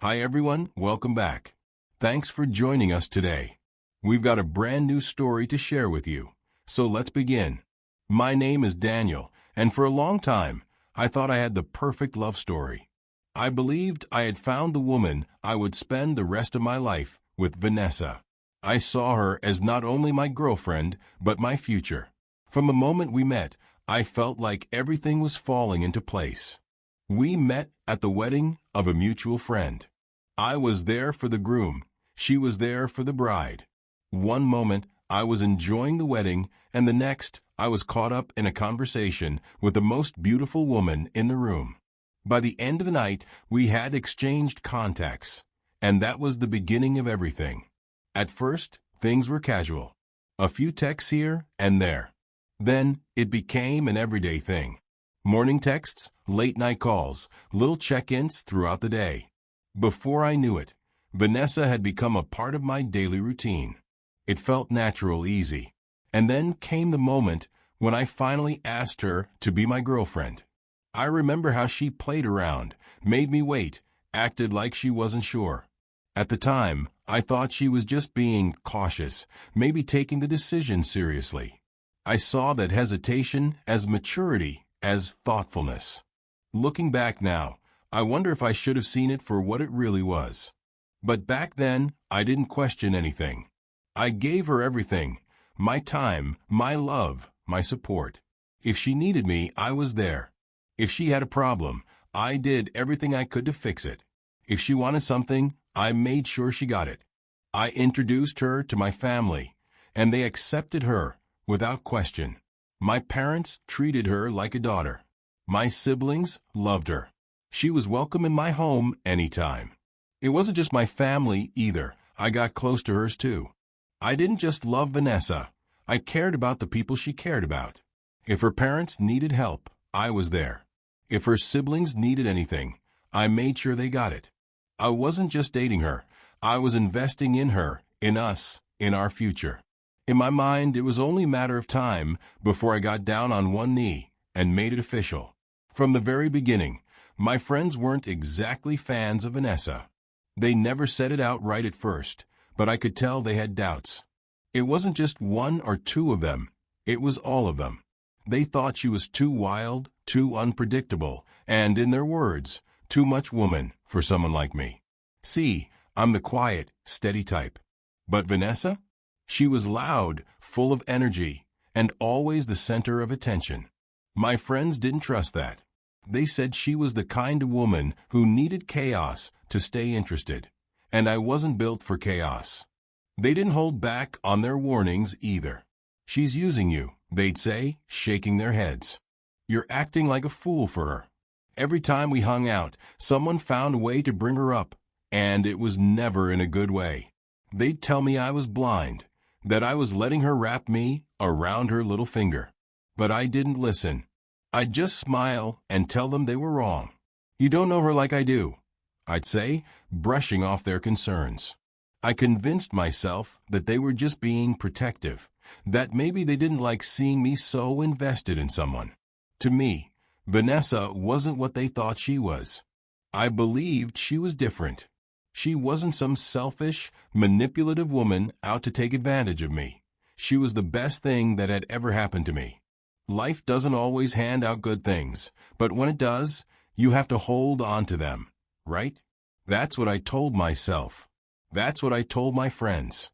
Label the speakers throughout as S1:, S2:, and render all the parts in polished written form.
S1: Hi everyone, welcome back. Thanks for joining us today. We've got a brand new story to share with you, so let's begin. My name is Daniel, and for a long time, I thought I had the perfect love story. I believed I had found the woman I would spend the rest of my life with, Vanessa. I saw her as not only my girlfriend, but my future. From the moment we met, I felt like everything was falling into place. We met at the wedding of a mutual friend. I was there for the groom. She was there for the bride. One moment, I was enjoying the wedding, and the next, I was caught up in a conversation with the most beautiful woman in the room. By the end of the night, we had exchanged contacts, and that was the beginning of everything. At first, things were casual. A few texts here and there. Then, it became an everyday thing. Morning texts, late-night calls, little check-ins throughout the day. Before I knew it, Vanessa had become a part of my daily routine. It felt natural, easy. And then came the moment when I finally asked her to be my girlfriend. I remember how she played around, made me wait, acted like she wasn't sure. At the time, I thought she was just being cautious, maybe taking the decision seriously. I saw that hesitation as maturity, as thoughtfulness. Looking back now, I wonder if I should have seen it for what it really was. But back then, I didn't question anything. I gave her everything, my time, my love, my support. If she needed me, I was there. If she had a problem, I did everything I could to fix it. If she wanted something, I made sure she got it. I introduced her to my family, and they accepted her without question. My parents treated her like a daughter. My siblings loved her. She was welcome in my home anytime. It wasn't just my family either. I got close to hers too. I didn't just love Vanessa. I cared about the people she cared about. If her parents needed help, I was there. If her siblings needed anything, I made sure they got it. I wasn't just dating her. I was investing in her, in us, in our future. In my mind, it was only a matter of time before I got down on one knee and made it official. From the very beginning, my friends weren't exactly fans of Vanessa. They never said it outright at first, but I could tell they had doubts. It wasn't just one or two of them. It was all of them. They thought she was too wild, too unpredictable, and, in their words, too much woman for someone like me. See, I'm the quiet, steady type. But Vanessa? She was loud, full of energy, and always the center of attention. My friends didn't trust that. They said she was the kind of woman who needed chaos to stay interested, and I wasn't built for chaos. They didn't hold back on their warnings either. She's using you, they'd say, shaking their heads. You're acting like a fool for her. Every time we hung out, someone found a way to bring her up, and it was never in a good way. They'd tell me I was blind, that I was letting her wrap me around her little finger. But I didn't listen. I'd just smile and tell them they were wrong. You don't know her like I do, I'd say, brushing off their concerns. I convinced myself that they were just being protective, that maybe they didn't like seeing me so invested in someone. To me, Vanessa wasn't what they thought she was. I believed she was different. She wasn't some selfish, manipulative woman out to take advantage of me. She was the best thing that had ever happened to me. Life doesn't always hand out good things, but when it does, you have to hold on to them, right? That's what I told myself. That's what I told my friends.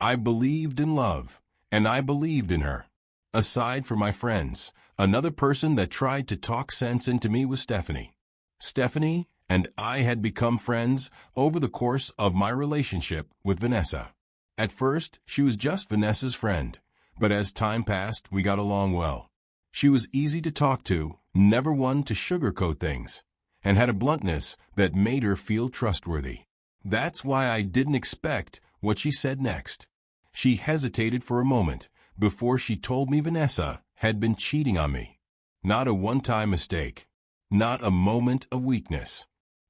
S1: I believed in love, and I believed in her. Aside from my friends, another person that tried to talk sense into me was Stephanie. Stephanie and I had become friends over the course of my relationship with Vanessa. At first, she was just Vanessa's friend, but as time passed, we got along well. She was easy to talk to, never one to sugarcoat things, and had a bluntness that made her feel trustworthy. That's why I didn't expect what she said next. She hesitated for a moment before she told me Vanessa had been cheating on me. Not a one-time mistake. Not a moment of weakness.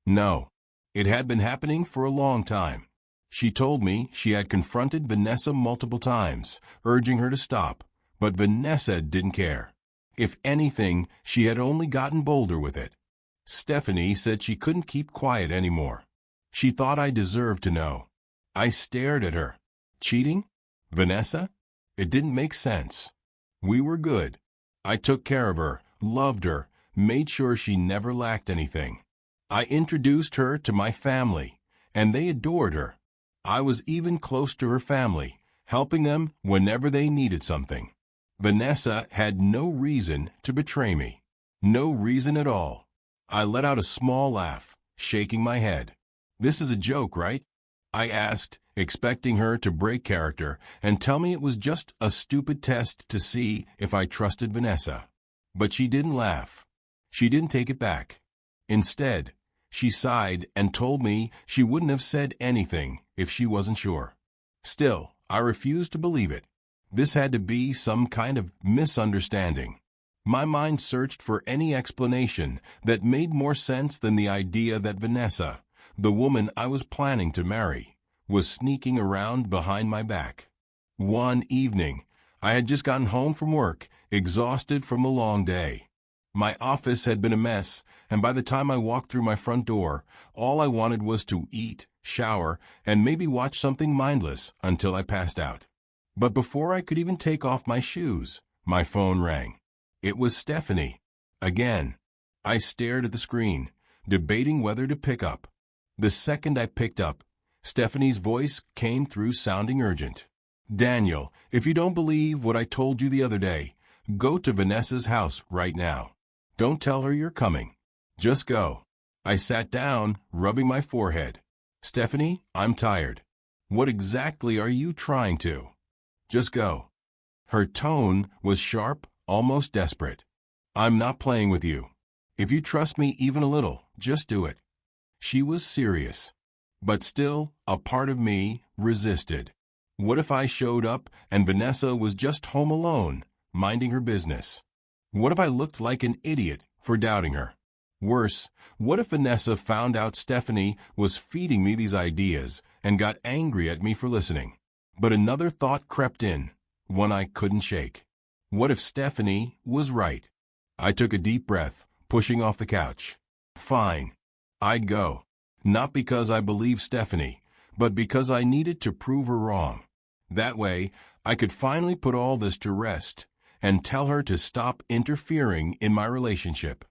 S1: No, it had been happening for a long time. She told me she had confronted Vanessa multiple times, urging her to stop, but Vanessa didn't care. If anything, she had only gotten bolder with it. Stephanie said she couldn't keep quiet anymore. She thought I deserved to know. I stared at her. Cheating? Vanessa? It didn't make sense. We were good. I took care of her, loved her, made sure she never lacked anything. I introduced her to my family, and they adored her. I was even close to her family, helping them whenever they needed something. Vanessa had no reason to betray me. No reason at all. I let out a small laugh, shaking my head. This is a joke, right? I asked, expecting her to break character and tell me it was just a stupid test to see if I trusted Vanessa. But she didn't laugh. She didn't take it back. Instead, she sighed and told me she wouldn't have said anything if she wasn't sure. Still, I refused to believe it. This had to be some kind of misunderstanding. My mind searched for any explanation that made more sense than the idea that Vanessa, the woman I was planning to marry, was sneaking around behind my back. One evening, I had just gotten home from work, exhausted from the long day. My office had been a mess, and by the time I walked through my front door, all I wanted was to eat, shower, and maybe watch something mindless until I passed out. But before I could even take off my shoes, my phone rang. It was Stephanie. Again. I stared at the screen, debating whether to pick up. The second I picked up, Stephanie's voice came through sounding urgent. Daniel, if you don't believe what I told you the other day, go to Vanessa's house right now. Don't tell her you're coming. Just go. I sat down, rubbing my forehead. Stephanie, I'm tired. What exactly are you trying to? Just go. Her tone was sharp, almost desperate. I'm not playing with you. If you trust me even a little, just do it. She was serious. But still, a part of me resisted. What if I showed up and Vanessa was just home alone, minding her business? What if I looked like an idiot for doubting her? Worse, what if Vanessa found out Stephanie was feeding me these ideas and got angry at me for listening? But another thought crept in, one I couldn't shake. What if Stephanie was right? I took a deep breath, pushing off the couch. Fine. I'd go. Not because I believed Stephanie, but because I needed to prove her wrong. That way, I could finally put all this to rest and tell her to stop interfering in my relationship.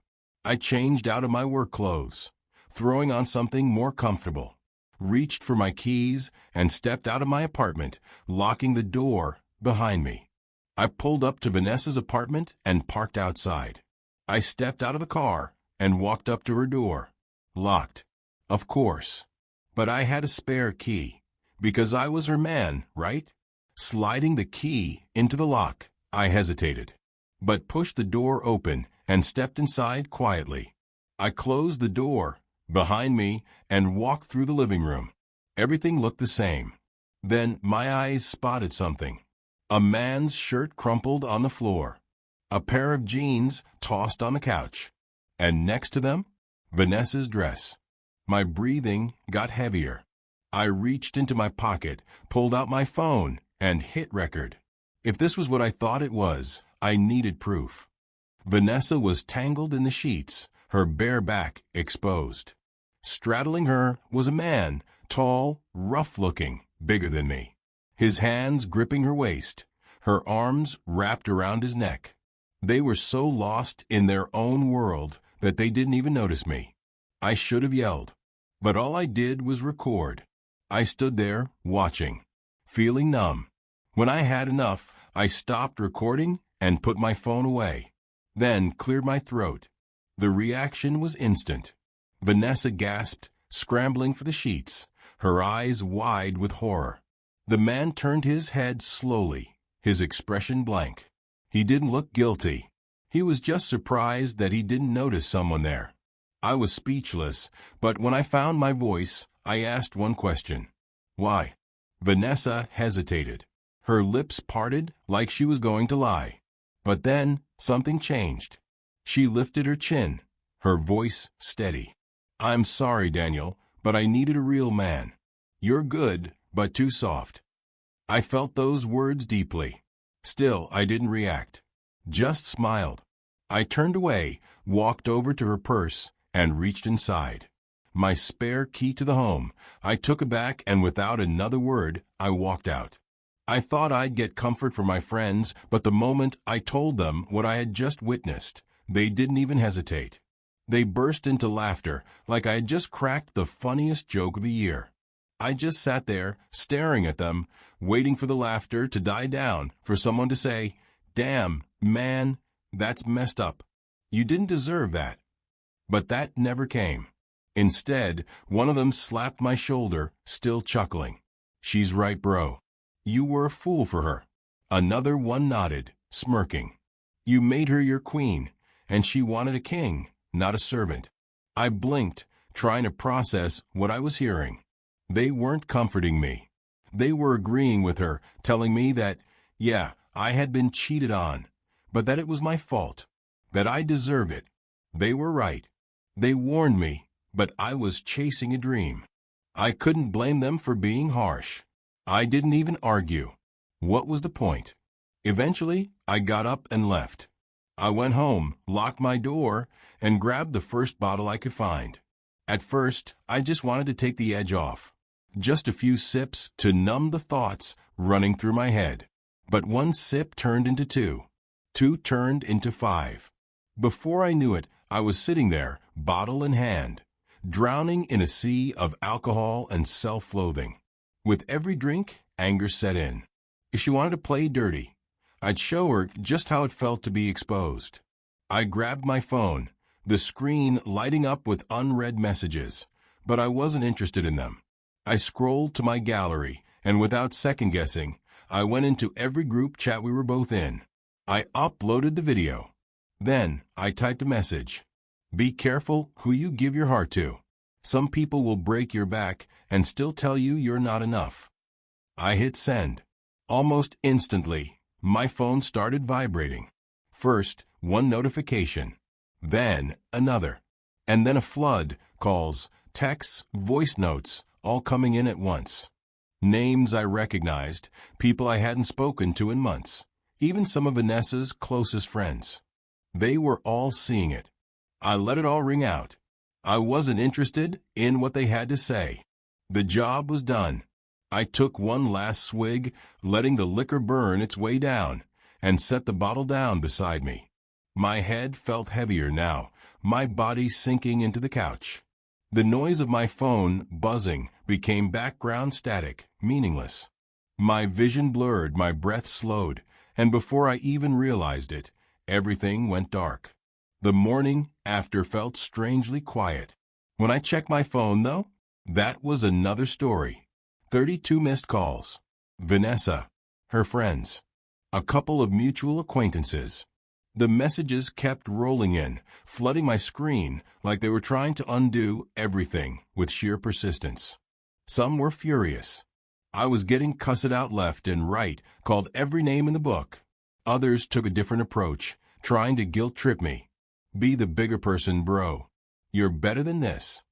S1: I changed out of my work clothes, throwing on something more comfortable, reached for my keys, and stepped out of my apartment, locking the door behind me. I pulled up to Vanessa's apartment and parked outside. I stepped out of the car and walked up to her door. Locked. Of course. But I had a spare key, because I was her man, right? Sliding the key into the lock, I hesitated, but pushed the door open and stepped inside quietly. I closed the door behind me and walked through the living room. Everything looked the same. Then my eyes spotted something. A man's shirt crumpled on the floor, a pair of jeans tossed on the couch, and next to them, Vanessa's dress. My breathing got heavier. I reached into my pocket, pulled out my phone, and hit record. If this was what I thought it was, I needed proof. Vanessa was tangled in the sheets, her bare back exposed. Straddling her was a man, tall, rough-looking, bigger than me. His hands gripping her waist, her arms wrapped around his neck. They were so lost in their own world that they didn't even notice me. I should have yelled, but all I did was record. I stood there, watching, feeling numb. When I had enough, I stopped recording and put my phone away, then cleared my throat. The reaction was instant. Vanessa gasped, scrambling for the sheets, her eyes wide with horror. The man turned his head slowly, his expression blank. He didn't look guilty. He was just surprised that he didn't notice someone there. I was speechless, but when I found my voice, I asked one question. Why? Vanessa hesitated. Her lips parted like she was going to lie. But then something changed. She lifted her chin, her voice steady. I'm sorry, Daniel, but I needed a real man. You're good, but too soft. I felt those words deeply. Still, I didn't react. Just smiled. I turned away, walked over to her purse, and reached inside. my spare key to the home. I took it back, and without another word, I walked out. I thought I'd get comfort from my friends, but the moment I told them what I had just witnessed, they didn't even hesitate. They burst into laughter like I had just cracked the funniest joke of the year. I just sat there, staring at them, waiting for the laughter to die down, for someone to say, "Damn, man, that's messed up. You didn't deserve that." But that never came. Instead, one of them slapped my shoulder, still chuckling. "She's right, bro. You were a fool for her." Another one nodded, smirking. "You made her your queen, and she wanted a king, not a servant." I blinked, trying to process what I was hearing. They weren't comforting me. They were agreeing with her, telling me that, yeah, I had been cheated on, but that it was my fault, that I deserve it. They were right. They warned me, but I was chasing a dream. I couldn't blame them for being harsh. I didn't even argue. What was the point? Eventually, I got up and left. I went home, locked my door, and grabbed the first bottle I could find. At first, I just wanted to take the edge off. Just a few sips to numb the thoughts running through my head. But one sip turned into two. Two turned into five. Before I knew it, I was sitting there, bottle in hand, drowning in a sea of alcohol and self-loathing. With every drink, anger set in. If she wanted to play dirty, I'd show her just how it felt to be exposed. I grabbed my phone, the screen lighting up with unread messages, but I wasn't interested in them. I scrolled to my gallery, and without second-guessing, I went into every group chat we were both in. I uploaded the video. Then, I typed a message. "Be careful who you give your heart to. Some people will break your back and still tell you you're not enough." I hit send. Almost instantly, my phone started vibrating. First, one notification, then another, and then a flood, calls, texts, voice notes, all coming in at once. Names I recognized, people I hadn't spoken to in months, even some of Vanessa's closest friends. They were all seeing it. I let it all ring out. I wasn't interested in what they had to say. The job was done. I took one last swig, letting the liquor burn its way down, and set the bottle down beside me. My head felt heavier now, my body sinking into the couch. The noise of my phone buzzing became background static, meaningless. My vision blurred, my breath slowed, and before I even realized it, everything went dark. The morning after felt strangely quiet. When I checked my phone, though, that was another story. 32 missed calls. Vanessa, her friends, a couple of mutual acquaintances. The messages kept rolling in, flooding my screen like they were trying to undo everything with sheer persistence. Some were furious. I was getting cussed out left and right, called every name in the book. Others took a different approach, trying to guilt-trip me. "Be the bigger person, bro. You're better than this."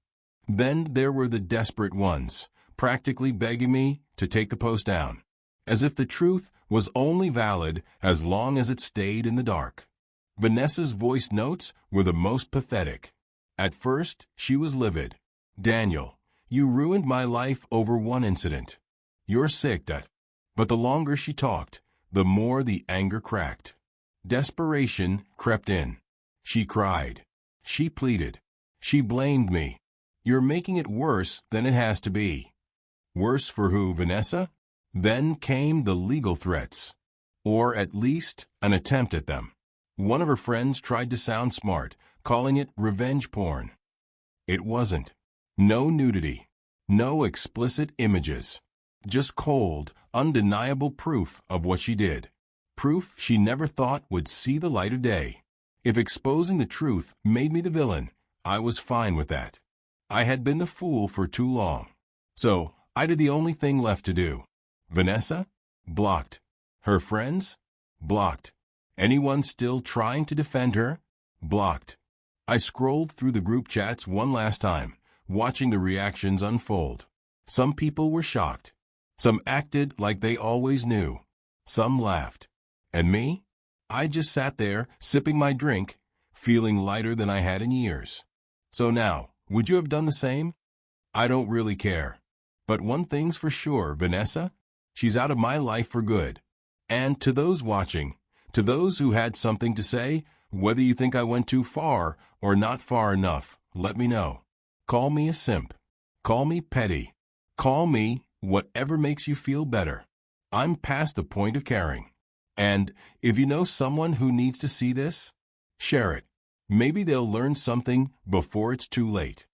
S1: Then there were the desperate ones, practically begging me to take the post down, as if the truth was only valid as long as it stayed in the dark. Vanessa's voice notes were the most pathetic. At first, she was livid. "Daniel, you ruined my life over one incident. You're sick, that." But the longer she talked, the more the anger cracked. Desperation crept in. She cried. She pleaded. She blamed me. "You're making it worse than it has to be." Worse for who, Vanessa? Then came the legal threats, or at least an attempt at them. One of her friends tried to sound smart, calling it revenge porn. It wasn't. No nudity. No explicit images. Just cold, undeniable proof of what she did. Proof she never thought would see the light of day. If exposing the truth made me the villain, I was fine with that. I had been the fool for too long. So, I did the only thing left to do. Vanessa? Blocked. Her friends? Blocked. Anyone still trying to defend her? Blocked. I scrolled through the group chats one last time, watching the reactions unfold. Some people were shocked. Some acted like they always knew. Some laughed. And me? I just sat there, sipping my drink, feeling lighter than I had in years. So now, Would you have done the same? I don't really care. But one thing's for sure, Vanessa, she's out of my life for good. And to those watching, to those who had something to say, whether you think I went too far or not far enough, let me know. Call me a simp. Call me petty. Call me whatever makes you feel better. I'm past the point of caring. And if you know someone who needs to see this, share it. Maybe they'll learn something before it's too late.